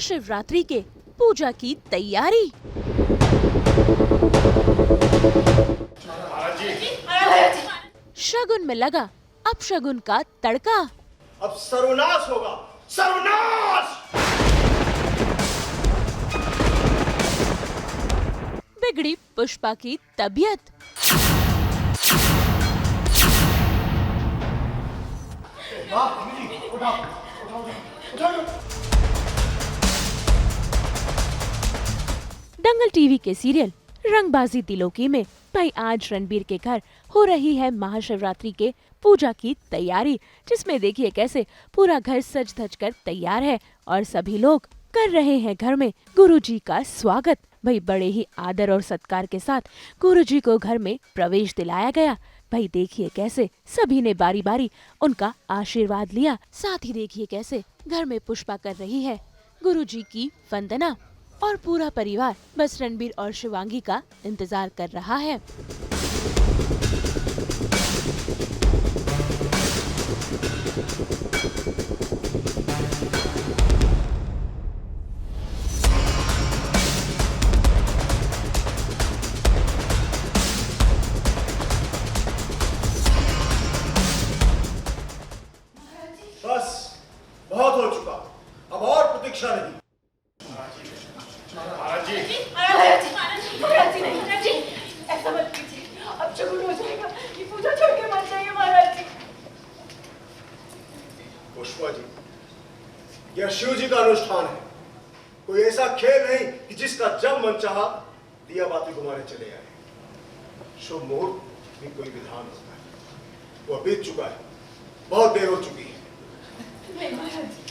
महाशिवरात्रि के पूजा की तैयारी। शगुन में लगा अपशगुन का तड़का। अब सर्वनाश होगा, सर्वनाश! बिगड़ी पुष्पा की तबीयत। दंगल टीवी के सीरियल रंगबाजी दिलों की में भाई आज रणबीर के घर हो रही है महाशिवरात्रि के पूजा की तैयारी, जिसमें देखिए कैसे पूरा घर सज धज कर तैयार है और सभी लोग कर रहे हैं घर में गुरुजी का स्वागत। भाई बड़े ही आदर और सत्कार के साथ गुरुजी को घर में प्रवेश दिलाया गया। भाई देखिए कैसे सभी ने बारी बारी उनका आशीर्वाद लिया। साथ ही देखिए कैसे घर में पुष्पा कर रही है गुरुजी की वंदना और पूरा परिवार बस रणबीर और शिवांगी का इंतजार कर रहा है। बस बहुत हो चुका, अब और प्रतीक्षा नहीं। महाराज जी, ऐसा मत कीजिए, अब शगुन हो जाएगा, ये पूजा छोड़ के मत जाइए महाराज जी। पुष्पा जी, यह शिव जी का अनुष्ठान है, कोई ऐसा खेल नहीं कि जिसका जब मन चाहा दिया बाती घुमाने चले आए। शुभ मुहूर्त भी कोई विधान होता है, वह बीत चुका है, बहुत देर हो चुकी है। नहीं महाराज जी,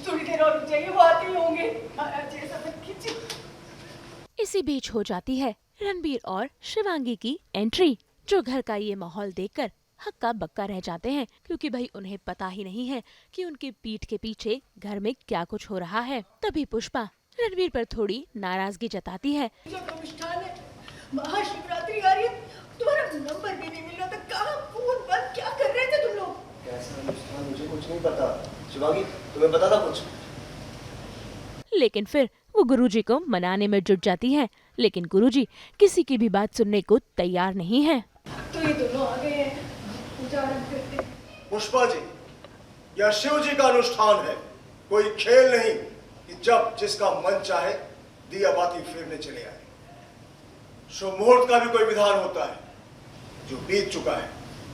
थोड़ी देर और रुक जाइए, वो आते ही होंगे। महाराज जी ऐसा मत कीजिए। इसी बीच हो जाती है रणबीर और शिवांगी की एंट्री, जो घर का ये माहौल देखकर हक्का बक्का रह जाते हैं, क्योंकि भाई उन्हें पता ही नहीं है कि उनकी पीठ के पीछे घर में क्या कुछ हो रहा है। तभी पुष्पा रणबीर पर थोड़ी नाराजगी जताती है। अनुष्ठान है, महाशिवरात्रि आ रही है, तुम्हारा नंबर भी नहीं मिल रहा था, कहाँ फोन पर क्या कर रहे थे तुम लोग? कैसा अनुष्ठान मुझे कुछ नहीं पता। शिवांगी, तुम्हें पता था कुछ? लेकिन फिर वो गुरुजी को मनाने में जुट जाती है, लेकिन गुरुजी किसी की भी बात सुनने को तैयार नहीं है। तो ये दोनों आ गए हैं, पूजा आरंभ करते हैं। पुष्पा जी, यह शिव जी का अनुष्ठान है, कोई खेल नहीं कि जब जिसका मन चाहे दिया बाती फेरने चले आए। शुभ मुहूर्त का भी कोई विधान होता है, जो बीत चुका है,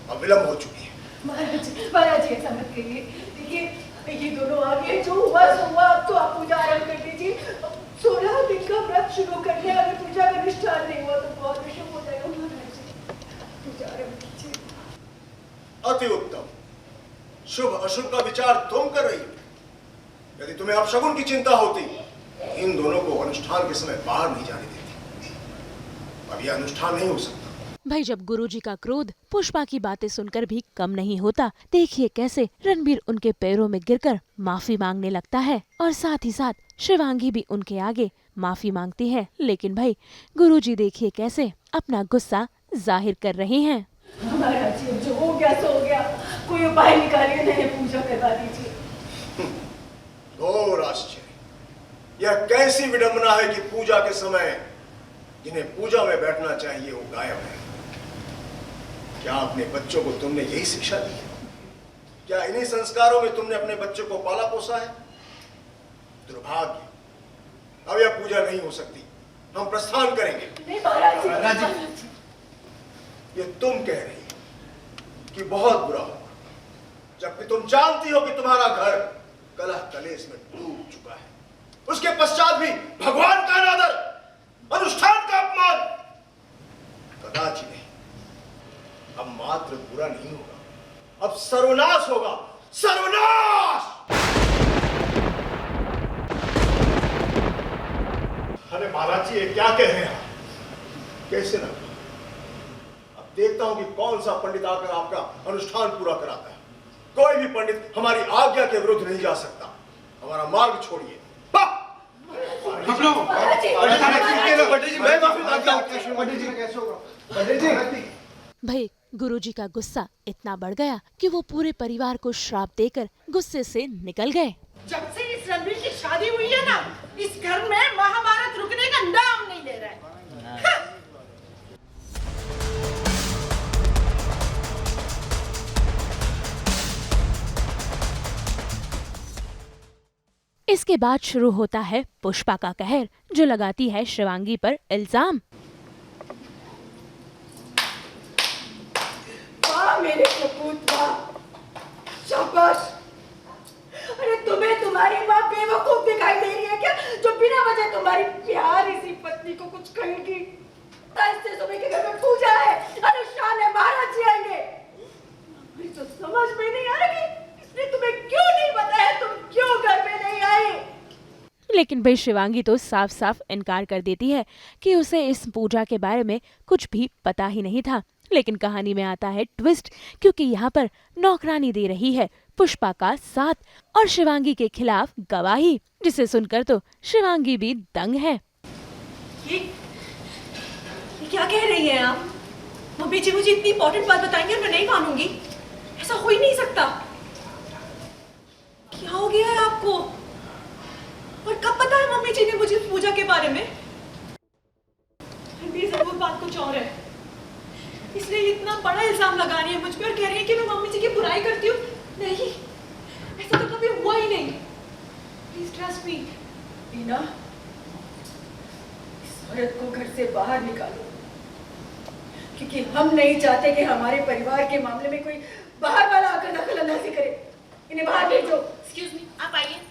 अब विलंब हो चुकी है। महाराज जी ऐसा मत करिए, देखिए ये दोनों आ गए, जो हुआ सो हुआ, अब तो आप पूजा आरंभ कर दीजिए। 16 दिन का व्रत शुरू करने, अगर पूजा का अनुष्ठान नहीं हुआ तो बहुत अशुभ हो जाएगा। महाराज जी पूजा आरंभ कीजिए। अति उत्तम, शुभ अशुभ का विचार तुम कर रही हो। यदि तुम्हें अपशगुन की चिंता होती, इन दोनों को अनुष्ठान के समय बाहर नहीं जाने देती। अब यह अनुष्ठान नहीं हो सकता। भाई जब गुरुजी का क्रोध पुष्पा की बातें सुनकर भी कम नहीं होता, देखिए कैसे रणबीर उनके पैरों में गिरकर माफी मांगने लगता है और साथ ही साथ शिवांगी भी उनके आगे माफी मांगती है। लेकिन भाई गुरुजी देखिए कैसे अपना गुस्सा जाहिर कर रहे हैं। महाराज जी जो हो गया सो हो गया, कोई उपाय निकालिए, नहीं पूजा करवा दीजिए। घोर आश्चर्य, यह कैसी विडंबना है कि पूजा के समय जिन्हें पूजा में बैठना चाहिए वो गायब है। क्या अपने बच्चों को तुमने यही शिक्षा दी है? क्या इन्हीं संस्कारों में तुमने अपने बच्चों को पाला पोसा है? दुर्भाग्य, अब यह पूजा नहीं हो सकती, हम प्रस्थान करेंगे। नहीं महाराज जी, ये तुम कह रही हो कि बहुत बुरा होगा, जबकि तुम जानती हो कि तुम्हारा घर कलह कलेश में डूब चुका है। उसके पश्चात भी भगवान का अनादर, अनुष्ठान का अपमान, कदाचित नहीं। अब मात्र बुरा नहीं होगा, अब सर्वनाश होगा, सर्वनाश! अरे महाराज जी, ये क्या कह रहे हैं आप? कैसे ना? अब देखता हूं कि कौन सा पंडित आकर आपका अनुष्ठान पूरा कराता है। कोई भी पंडित हमारी आज्ञा के विरुद्ध नहीं जा सकता। हमारा मार्ग छोड़िए। भाई गुरुजी का गुस्सा इतना बढ़ गया कि वो पूरे परिवार को श्राप देकर गुस्से से निकल गए। जब से इस रणवीर की शादी हुई है ना, इस घर में महाभारत रुकने का नाम नहीं ले रहा है। हाँ। इसके बाद शुरू होता है पुष्पा का कहर, जो लगाती है शिवांगी पर इल्जाम। वाह मेरे सपूत, वाह, शाबाश। अरे तुम्हें तुम्हारी माँ बेवकूफ दिखाई दे रही है क्या, जो बिना वजह तुम्हारी प्यारी सी पत्नी को कुछ कहेगी? इससे सुबह के घर में पूजा है, अनुष्ठान है, महाराज जी आएंगे। मुझे तो समझ में नहीं आ रहा कि इसने तुम्हें क्यों नहीं बताया, तुम क्यों घर में नहीं आई? लेकिन भाई शिवांगी तो साफ साफ इनकार कर देती है कि उसे इस पूजा के बारे में कुछ भी पता ही नहीं था। लेकिन कहानी में आता है ट्विस्ट, क्योंकि यहाँ पर नौकरानी दे रही है पुष्पा का साथ और शिवांगी के खिलाफ गवाही, जिसे सुनकर तो शिवांगी भी दंग है। ये क्या कह रही हैं आप? मम्मी जी मुझे इतनी इंपॉर्टेंट बात बताएंगे और मैं नहीं मानूंगी? ऐसा हो ही नहीं सकता। क्या हो गया है आपको? और कब पता है मम्मी जी ने मुझे पूजा के बारे में? रणबीर जरूर बात कुछ और है। इसलिए इतना बड़ा इल्जाम लगा रही है मुझ पे और कह रही है कि मैं मम्मी जी की बुराई करती हूँ। नहीं, ऐसा तो कभी हुआ ही नहीं। Please trust me. मीना, इस औरत को घर से बाहर निकालो, क्योंकि हम नहीं चाहते कि हमारे परिवार के मामले में कोई बाहर वाला आकर दखल-अंदाजी करे। इन्हें बाहर भेजो। एक्सक्यूज मी, आप आइए,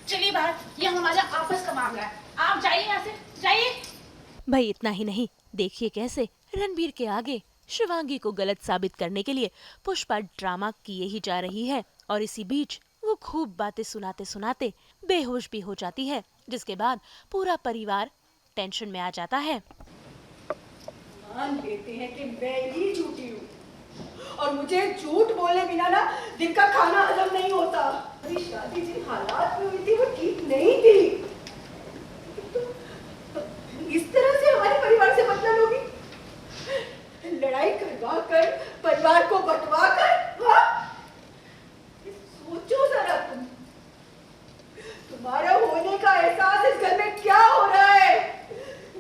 चलिए बाहर, ये हमारा आपस का मामला है। आप जाइए यहाँ से, जाइए। भाई इतना ही नहीं, देखिए कैसे रणबीर के आगे शिवांगी को गलत साबित करने के लिए पुष्पा ड्रामा किए ही जा रही है और इसी बीच वो खूब बातें सुनाते सुनाते बेहोश भी हो जाती है, जिसके बाद पूरा परिवार टेंशन में आ जाता है। मान लेते हैं कि मैं ही झूठी हूँ और मुझे झूठ बोले बिना ना दिन का खाना हजम नहीं होता। मेरी शादी जिन हालात में हुई थी वो ठीक नहीं थी। तो इस तरह से हमारे परिवार से मतलब होगी? लड़ाई करवा कर, परिवार को बंटवा कर, हाँ? सोचो जरा तुम्हारा होने का एहसास इस घर में क्या हो रहा है?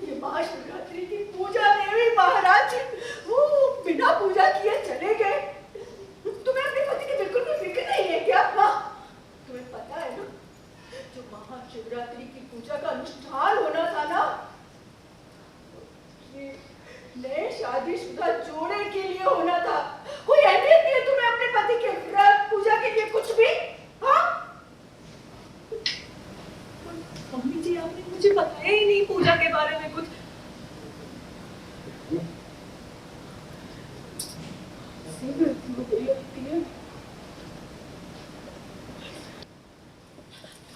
ये महाशिवरात्रि की पूजा देवी महाराज वो बिना पूजा किए चले गए। तुम्हें अपने पति की बिल्कुल भी फिक्र नहीं है क्या? हाँ, तुम्हें पता है ना, जो महाशिवरात्रि की पूजा का अनुष्ठान होना था ना, ये नए शादीशुदा जोड़े के लिए होना था। कोई अहमियत नहीं है तुम्हें अपने पति के व्रत पूजा के लिए कुछ भी? हाँ? मम्मी जी, आपने मुझे बताया ही नहीं पूजा के बारे में कुछ।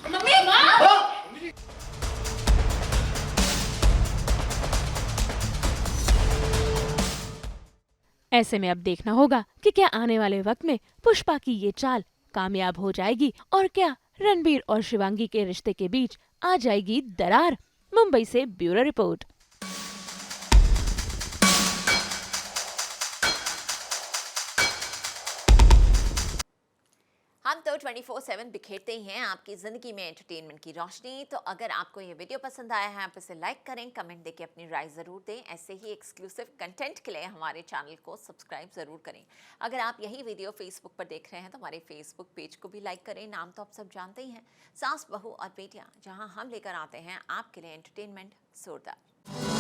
मम्मी, माँ। ऐसे में अब देखना होगा कि क्या आने वाले वक्त में पुष्पा की ये चाल कामयाब हो जाएगी और क्या रणबीर और शिवांगी के रिश्ते के बीच आ जाएगी दरार। मुंबई से ब्यूरो रिपोर्ट। हम तो 24/7 बिखेरते ही हैं आपकी ज़िंदगी में एंटरटेनमेंट की रोशनी। तो अगर आपको ये वीडियो पसंद आया है, आप इसे लाइक करें, कमेंट देके अपनी राय ज़रूर दें। ऐसे ही एक्सक्लूसिव कंटेंट के लिए हमारे चैनल को सब्सक्राइब ज़रूर करें। अगर आप यही वीडियो फेसबुक पर देख रहे हैं तो हमारे फेसबुक पेज को भी लाइक करें। नाम तो आप सब जानते ही हैं, सास, बहू और बेटियाँ, जहाँ हम लेकर आते हैं आपके लिए एंटरटेनमेंट जोरदार।